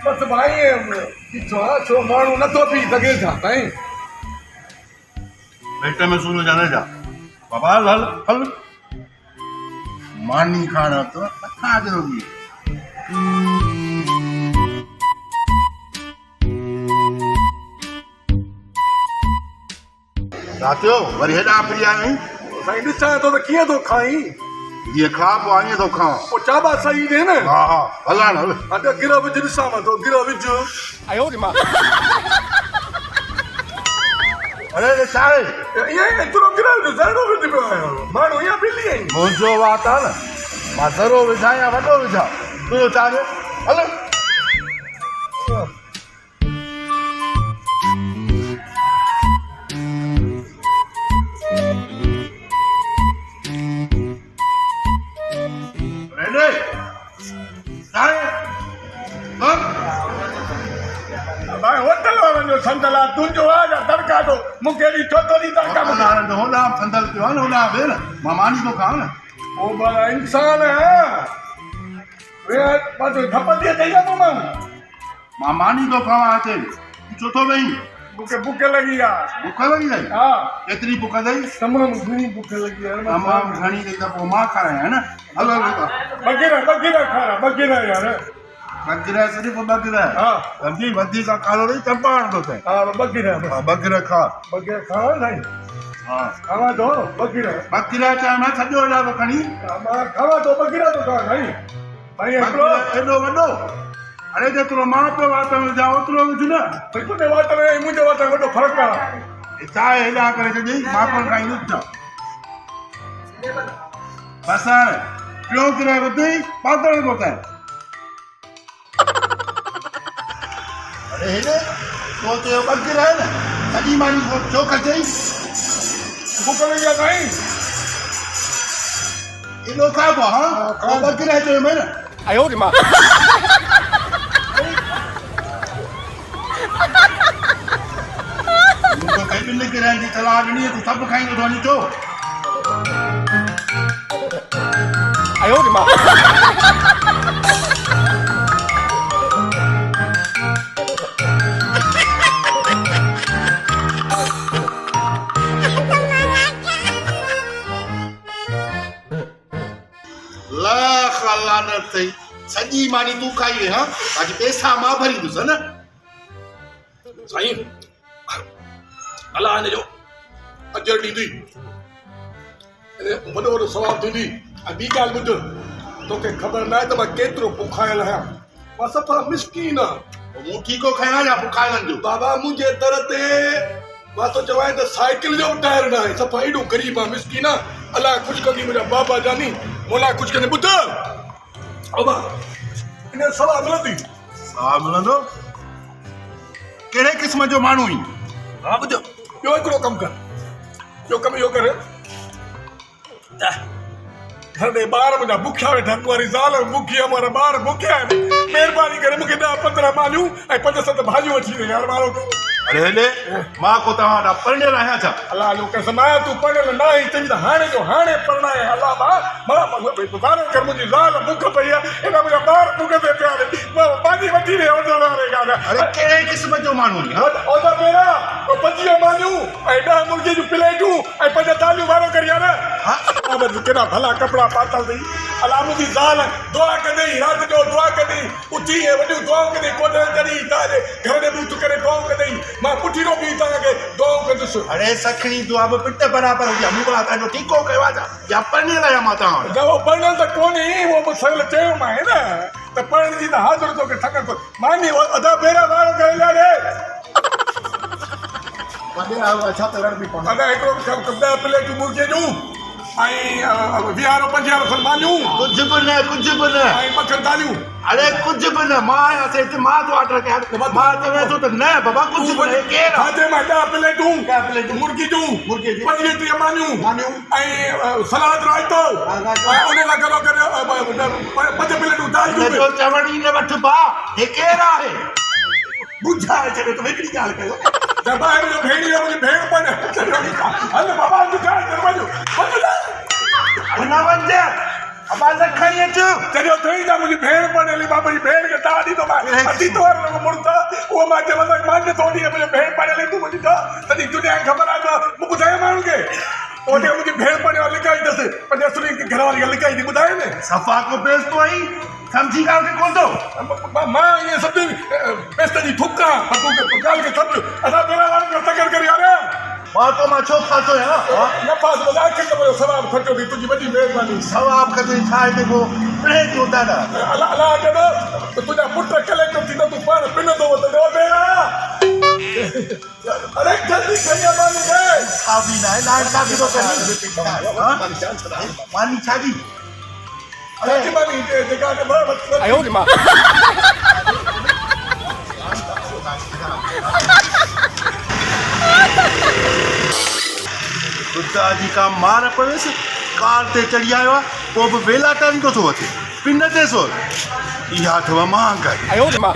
बस भाई छो माण्हू नथो पी सघे छा साईं पेट में सूर जाने जा बाबा हल हल मानी खाना तो कथा जरूरी रातियो वरी हेॾा फ्री आहीं साईं ॾिसां थो त कीअं थो खाईं जीअं खा पोइ आईं थो खावां पोइ चाबा सही ॾे न हा हा हला न हल अॼु गिरो विझ ॾिसां मां थो गिरो विझ अरे छा आहे ईअं एतिरो गिरो विझ ज़रो विझ पियो आहियो माण्हू ईअं मिली आहीं मुंहिंजो वात आहे न मां ज़रो विझां या वॾो विझां तुंहिंजो छा आहे हल भाई होटल वारनि जो संदल आहे तुंहिंजो आहे या तड़का तो मूंखे एॾी छो थोरी तड़का होॾा संदल पियो आहे न होॾा वेह न मां मानी थो खावां न ओ भला इंसान है वे पाछो धप थी अचई या तूं मां मानी थो खावां हिते छो थो वेही मूंखे बुख लॻी आहे बुख लॻी अथई हा केतिरी बुख अथई तमामु घणी बुख लॻी आहे तमामु घणी अथई त पोइ मां खारायां है न हलो हलो बग़ीरा खारा बग़ीरा यार बग़ीरा सिर्फ़ु बग़ीरा हा सम्झी वधीक कालो नहीं चंपाण थो थिए हा बग़ीरा बग़ीरा खा बग़ीरा खावा नहीं हा खावा तो बग़ीरा चाहे मां सॼो हेॾा थो खणी मां खावा तो बग़ीरा तो खावा नहीं भाई हिकिड़ो एॾो वॾो अरे जेतिरो मां पियो वात में विझां ओतिरो विझ न तुंहिंजे वात में मुंहिंजे वात में वॾो फ़र्क़ु आहे चाहे हेॾा करे छॾी मापण खां ई विझां बसि हाणे टियों किराए वधई पातल थो थिए अरे हेॾे तो चयो बग़ीरा आहे न सॼी मानी छो कचई बुख लॻी आहे साईं एॾो खाइबो हा बग़ीरा चयो मैं न आयो रे मां ॿिनि किरायनि जी सलाह ॾिनी तूं सभु खाईंदो थो वञी छो आयो रे मां लाख लानत अथई सॼी मानी तूं खाई वे हा बाक़ी पैसा मां भरींदुसि न साईं अलाह हिन जो अजर ॾींदी वॾो वॾो सवाबु थींदी ऐं ॿी ॻाल्हि ॿुध तोखे ख़बर न आहे त मां केतिरो बुखायल आहियां मां सफ़ा मिसकीन आहियां मूं ठीको खाइणा या बुखारनि जो बाबा मुंहिंजे दर ते मां थो चवां त साइकिल जो बि टायर न आहे सफ़ा एॾो ग़रीब आहे मिसकीन आहे अलाह कुझु कंदी मुंहिंजा बाबा जानी मोला कुझु कंदे ॿुध बाबा इन सलाह मिलंदी छा मिलंदो कहिड़े क़िस्म जो माण्हू आहीं हा ॿुध ॿियो हिकिड़ो कमु कर ॿियो कमु इहो कर घर में ॿार मुंहिंजा बुखिया वेठा कुंवारी ज़ाल बुखी आहे मुंहिंजा ॿार बुखिया आहिनि महिरबानी करे मूंखे 10-15 मानियूं ऐं 5-7 भाॼियूं वठी ॾे यार वारो अरे हेॾे मां को तव्हां वटां परिणियल आहियां छा अलाह जो कसम आहे तूं पढ़ियल न आहीं चई त हाणे जो हाणे परिणाए अलाह मां वारो कर मुंहिंजी ज़ाल बुख पई आहे एॾा मुंहिंजा ॿार बुख ते पिया आहिनि मां भाॼी वठी ॾे वठण वारे ॻाल्हि अरे कहिड़े क़िस्म जो माण्हू आहीं ओदा मेरा 25 मानियूं ऐं 10 मुर्गी जूं प्लेटूं ऐं 5 दालियूं वारो कर यार केॾा भला कपिड़ा पातल अथई अलाह मुंहिंजी ज़ाल दुआ कंदई राति जो दुआ कंदई उथी ऐं वॾियूं दुआऊं कंदई कोदर कढी तव्हांजे घर में बि उथ करे दुआऊं कंदई मां पुठीरो बि तव्हांखे दुआऊं कंदुसि अरे सखणी दुआ बि पिट बराबरि हुजे मूं भला तव्हांजो ठीको कयो आहे या परिणियल आहियां मां तव्हां न उहो परिणियल त कोन्हे उहो मूं सगल चयो मां न त पढ़ण जी त हाज़ुर तोखे ठकर थो मानी अधा भेरा वारो करे ॾे छा त रड़ बि पवंदो अदा हिकिड़ो 10 प्लेटूं मुर्गे जूं ऐं 20-25 सलमानियूं कुझु बि न ऐं 2 दालियूं अरे कुझु बि न मां आहियां हिते मां तो ऑर्डर कयां मां चवां थो त न बाबा कुझु बि न केरु खाधे में 10 प्लेटूं मुर्गी जूं 25 मानियूं ऐं सलाद रायतो ऐं उन लाइ गॾो गॾु 5 प्लेटूं दालियूं जो चवणी न वठ बा हे केरु आहे बुझाए छॾियो त हिकिड़ी ॻाल्हि कयो जबान जो भेड़ी मुंहिंजी भेण पण हल बाबा बुझाए दरवाजो न वञ अबाज़ खणी अचु चरियो थई ना मुंहिंजी भेण पढ़े हली मां मुंहिंजी भेण खे ताड़ी थो मां अती तो वारो मुड़ता उहो मां चवंदो मां न थोड़ी मुंहिंजी भेण पढ़े हली तूं मुंहिंजी तॾहिं दुनिया खे ख़बर आहे मूं ॿुधायो माण्हुनि खे ओॾे मुंहिंजी भेण पढ़े लिकाई अथसि पंहिंजे असुरी घरवारी खे लिकाई थी ॿुधाए न सफ़ा को बेस तो आई सम्झी ॻाल्हि खे कोन थो मां ईअं सम्झी बेस्ट जी थुक आहे पर तूं ॻाल्हि खे सम्झ असां पहिरां वारनि खे तकड़ करे यार मां तो मां छो फाथो आहियां न पास बस आखिर त मुंहिंजो सवाबु खर्चो थी तुंहिंजी वॾी महिरबानी सवाब खटे छा हिते को पिणे जो दादा अलाह कंदो त तुंहिंजा पुट कलेक्टर थींदो तूं पाण पिनंदो त भेण अरे जल्दी कया मानी साबी ना है लाइन का तो करनी मानी छाजी अरे मानी जेका के बराबर आयो रे मां खुदा जी का मार पवेस कार ते चढ़ी आयो आहे पोइ बि वेला टाइम थो वठे पिन ते सो इहा अथव महांगाई आयो रे मां